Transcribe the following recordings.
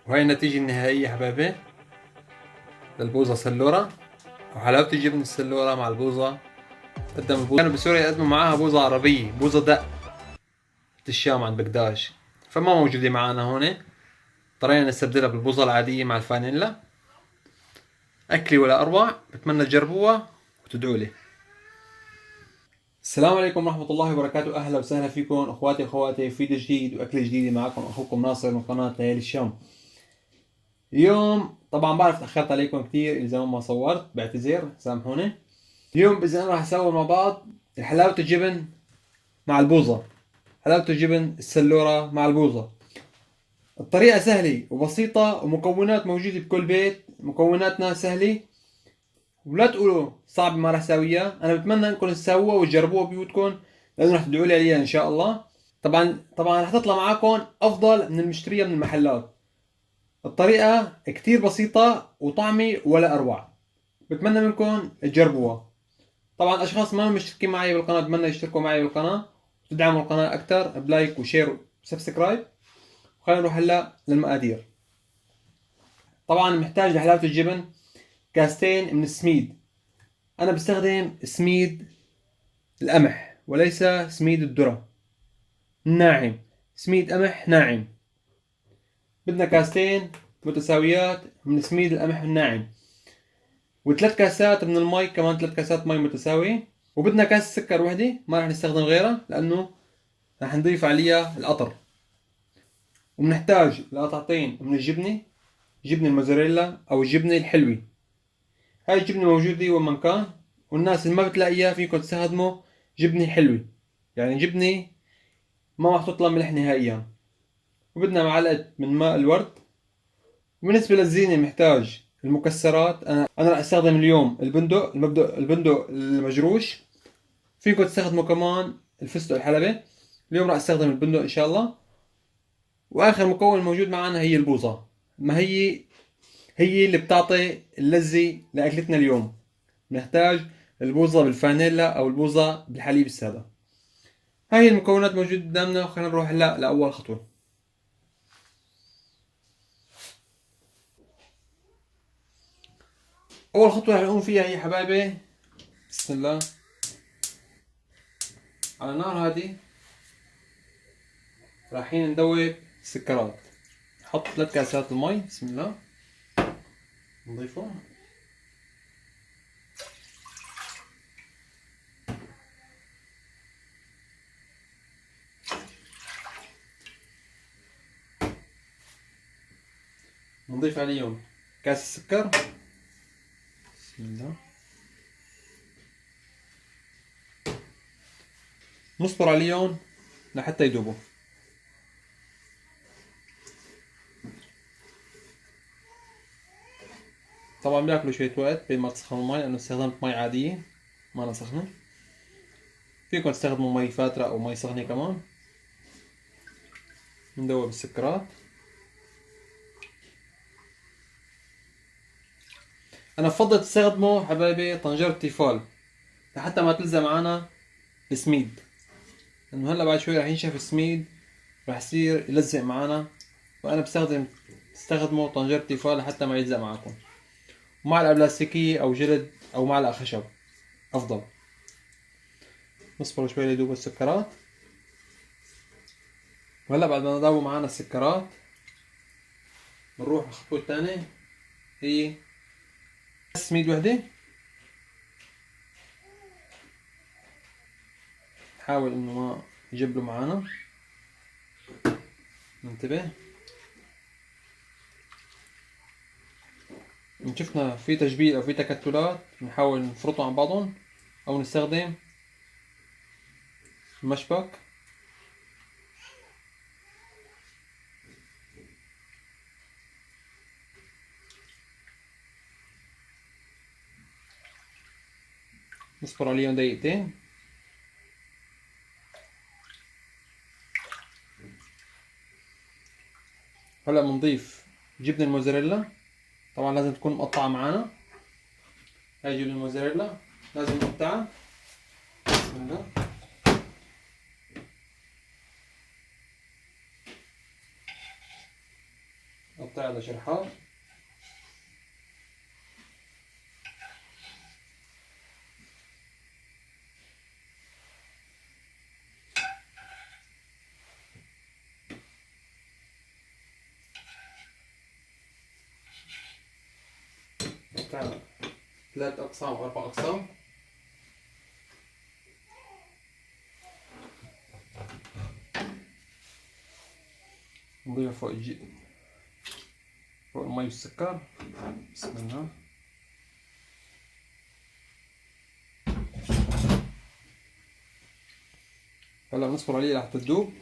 وهي النتيجة النهائية يا حبايبي للبوظة سلورة، وحلاوة الجبن السلورة مع البوظة. قدم البوظة كانوا بسوريا يقدموا معاها بوظة عربية، بوظة دق الشام عند بقداش، فما موجودة معانا هون. اضطرينا نستبدلها بالبوظة العادية مع الفانيلا. أكلي ولا أروع، بتمنى تجربوها وتدعوا لي. السلام عليكم ورحمة الله وبركاته، أهلا وسهلا فيكم أخواتي وأخواتي في فيديو جديد وأكلة جديدة. معكم أخوكم ناصر من قناة ليالي الشام. اليوم طبعا بعرف تأخرت عليكم كثير، إذا زمان ما صورت بعتذر، سامحوني. اليوم بإذن الله راح نسوي مع بعض حلاوة الجبن مع البوظة، حلاوة الجبن السلورة مع البوظة. الطريقة سهلة وبسيطة ومكونات موجودة بكل بيت، مكوناتنا سهلة ولا تقولوا صعب ما راح اسويها. انا بتمنى انكم تسووها وتجربوها بيوتكم، لانه راح تدعوا لي عليها ان شاء الله. طبعا راح تطلع معاكم افضل من المشتريها من المحلات. الطريقة كتير بسيطة وطعمة ولا اروع، بتمنى منكم تجربوها. طبعا اشخاص ما مشتركين معي بالقناة بتمنى يشتركوا معي بالقناة وتدعموا القناة اكثر بلايك وشير وسبسكرايب. خلينا نروح هلا للمقادير. طبعا محتاج لحلاوة الجبن كاستين من السميد. انا بستخدم سميد القمح وليس سميد الذرة الناعم، سميد قمح ناعم. بدنا كاستين متساويات من سميد القمح الناعم، وثلاث كاسات من المي، كمان ثلاث كاسات مي متساوية. وبدنا كاس سكر وحدة، ما رح نستخدم غيرها لأنه رح نضيف عليها القطر. وبنحتاج لقطعتين من الجبنة، جبنة الموزاريلا أو الجبنة الحلوة. هاي الجبنة موجودة وين ما كان، والناس اللي ما بتلاقيها فيكم تستخدموا جبنة حلوة، يعني جبنة ما محطوط لها ملح نهائيا. وبدنا معلقة من ماء الورد. بالنسبة للزينة محتاج المكسرات. أنا راح أستخدم اليوم البندق المجروش. فيكم تستخدموا كمان الفستق الحلبي، اليوم راح أستخدم البندق إن شاء الله. وآخر مكون موجود معنا هي البوظة، ما هي اللي بتعطي اللذة لأكلتنا اليوم. نحتاج البوظة بالفانيلا أو البوظة بالحليب السادة. هاي المكونات موجودة قدامنا، وخلينا نروح هلا لأول خطوة. أول خطوة رح نقوم فيها هي حبايبي، بسم الله، على النار هادي رايحين ندوب السكرات. نحط 3 كاسات المي، بسم الله، نضيفه. نضيف عليهم كاس السكر، بسم الله. نصبر عليهم لحتى يذوبوا. طبعا بياكلوا شوية وقت بين ما تسخن المي، لأنه استخدمت مي عادية ما أنا سخنة. فيكم تستخدموا مي فاترة أو مي سخنة كمان. ندوب السكرات. أنا بفضل تستخدموا حبايبي طنجرة تيفال لحتى ما تلزق معنا السميد، لأنه هلا بعد شوي راح ينشف السميد، راح يصير يلزق معنا. وأنا تستخدموا طنجرة تيفال لحتى ما يلزق معكم. ومعلقة بلاستيكية أو جلد أو معلقة خشب أفضل. نصبر شوي ليدوب السكرات. وهلا بعد ما ذابوا معنا السكرات بنروح الخطوة الثانية، هي سميد وحدة. نحاول انه ما يجبلوا معنا، ننتبه. إن شفنا في تجبيل او في تكتلات نحاول نفرطهم عن بعضهم او نستخدم المشبك. نصبر عليهم دقيقتين. هلا بنضيف جبنة الموزاريلا، طبعا لازم تكون مقطعة معانا. هاي جبنة الموزاريلا لازم نقطعها، بسم الله. نحطها على شرحات. ثلاث أقسام أو أربع أقسام. نضيفها فوق المي والسكر. بسم الله. هلا بنصبر عليها لحتى تذوب.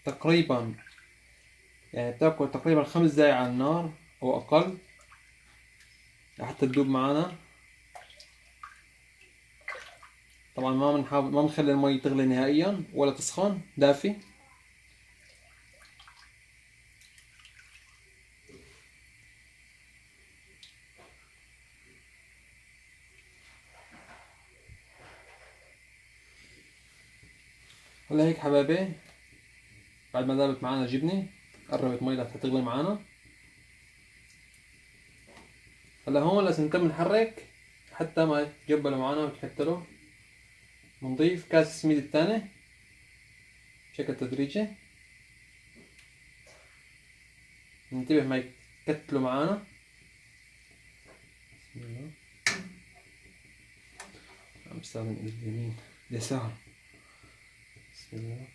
تقريبا يعني بتاكل تقريبا 5 دقايق على النار او اقل لحتى تذوب معنا. طبعا ما بنخلي المي تغلي نهائيا ولا تسخن دافي. هلا هيك حبايبي بعد ما ذابت معنا الجبنة قربت مي لحتى تغلي معنا. هلا هون لازم نكمل نحرك حتى ما يتجبلوا معنا ويتكتلوا. بنضيف كاس السميد الثاني بشكل تدريجي. ننتبه ما يتكتلوا معنا. بسم الله. عم بستخدم ايد اليمين اليسار. بسم الله.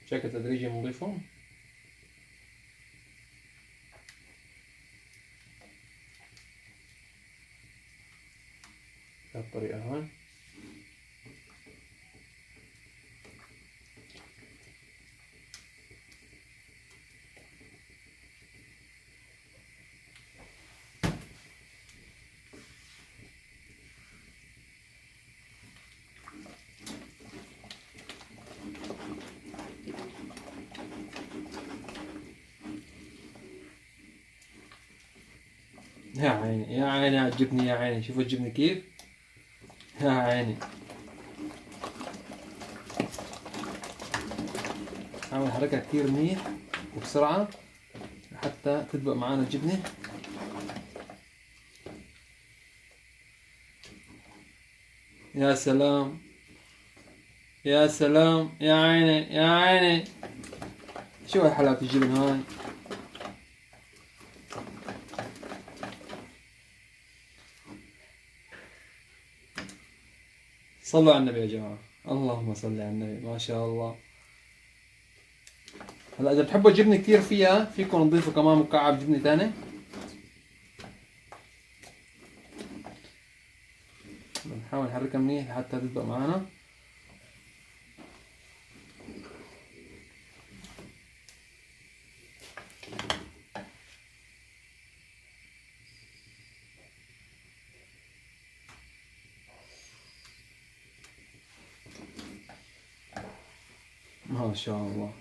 بشكل تدريجي بنضيفهم. بهالطريقة هون. يا عيني يا عيني على الجبنة يا عيني. شوفوا الجبنة كيف. يا عيني. حاول حركها كتير منيح وبسرعة حتى تدبق معانا الجبنة. يا سلام يا سلام يا عيني يا عيني. شو هالحلاوة الجبن هاي. صلوا على النبي يا جماعة. اللهم صل على النبي. ما شاء الله. هلا إذا بتحبوا الجبنة كتير فيها فيكم تضيفوا كمان مكعب جبنة تاني. بنحاول نحركها منيح لحتى تدبق معنا. ما شاء الله.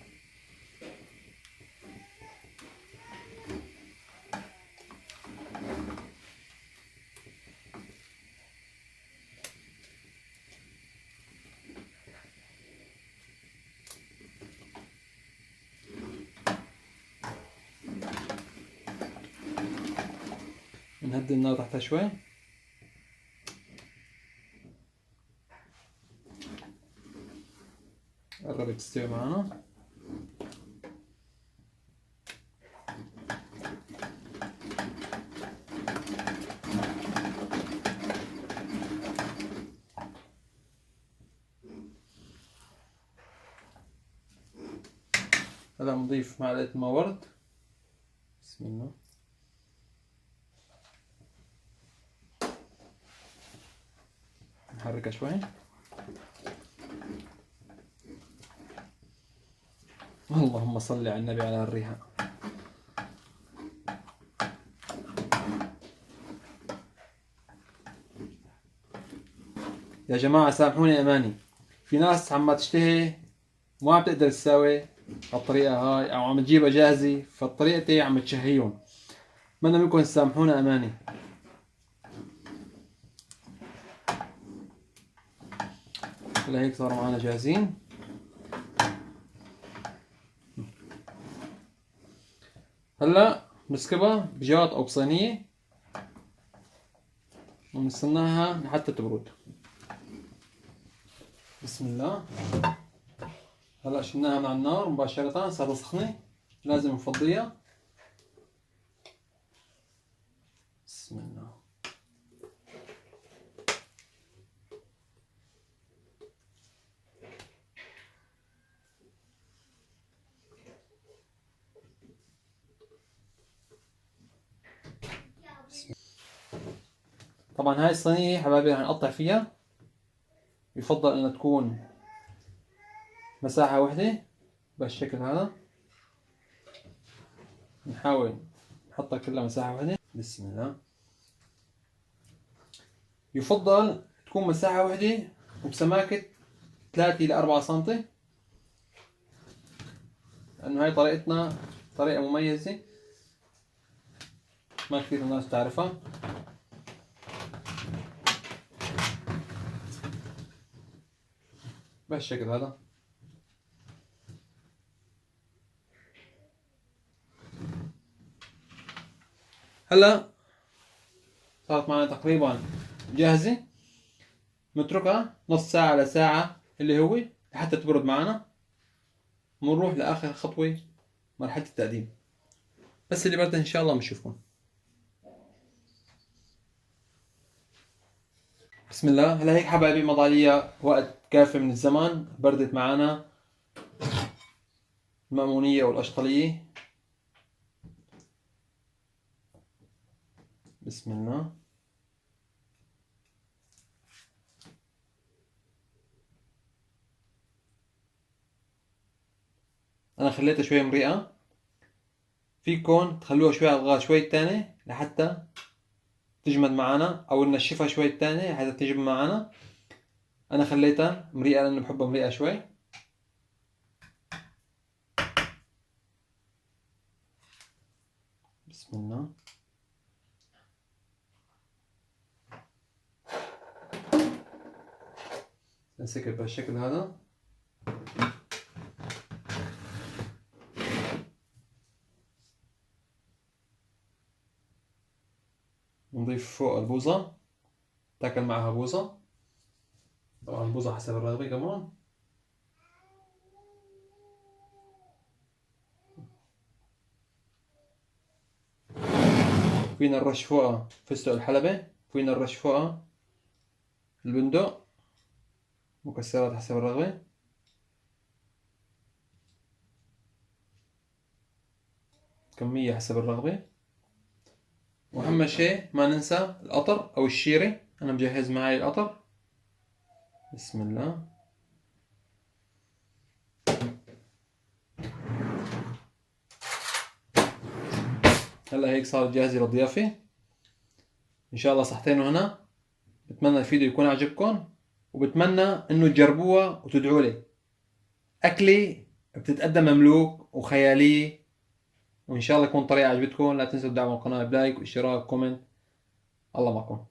نهدي النار تحتها شوي. قربت تستوي معنا. هلا بنضيف معلقة ماء ورد. بسم الله. نحركها شوي. اللهم صل على النبي على الريحة. يا جماعة سامحوني أماني، في ناس عم تشتهي ما عم تقدر تساوي الطريقة هاي أو عم تجيبها جاهزة، فالطريقتي عم تشهيهم. أتمنى منكم تسامحونا أماني. هلا هيك صاروا معنا جاهزين. هلا بنسكبها بجاط أو بصينية ونستناها لحتى تبرد. بسم الله. هلا شلناها من على النار مباشرة، صارت سخنة لازم نفضيها. بسم الله. طبعا هاي الصينية حبايبي رح نقطع فيها، يفضل انها تكون مساحة وحدة بالشكل هذا. نحاول نحطها كلها مساحة وحدة. بسم الله. يفضل تكون مساحة وحدة وبسماكة 3 إلى 4 سنتي، لأنه هاي طريقتنا طريقة مميزة ما كثير الناس تعرفها. بالشكل هذا. هلا صارت معنا تقريبا جاهزة. نتركها نص ساعة لساعة اللي هو لحتى تبرد معنا، ونروح لآخر خطوة مرحلة التقديم. بس اللي بردت إن شاء الله بنشوفكم. بسم الله. هلا هيك حبايبي مضى لي وقت كافي من الزمان، بردت معنا المأمونية والأشطلية. بسم الله. أنا خليتها شوي مريئة، فيكن تخلوها شوي على الغاز شوي تاني لحتى تجمد معنا، أو ننشفها شوي تاني لحتى تجمد معنا. أنا خليتها مريئة لأنه بحبها مريئة شوي. بسم الله. نسكر بالشكل هذا. نضيف فوق البوظة، تاكل معها بوظة، طبعا البوظة حسب الرغبة كمان. فينا نرش فوقها فستق الحلبة، فينا نرش فوقها البندق، مكسرات حسب الرغبة. كمية حسب الرغبة. وأهم شيء ما ننسى القطر أو الشيرة. أنا مجهز معي القطر. بسم الله. هلا هيك صارت جاهزة للضيافة. إن شاء الله صحتين وهنا. بتمنى الفيديو يكون عجبكم، وبتمنى إنه تجربوها وتدعوا لي. أكلة بتتقدم مملوك وخيالية، وإن شاء الله تكون الطريقة عجبتكم. لا تنسوا تدعموا القناة بلايك واشتراك وكومنت. الله معكم.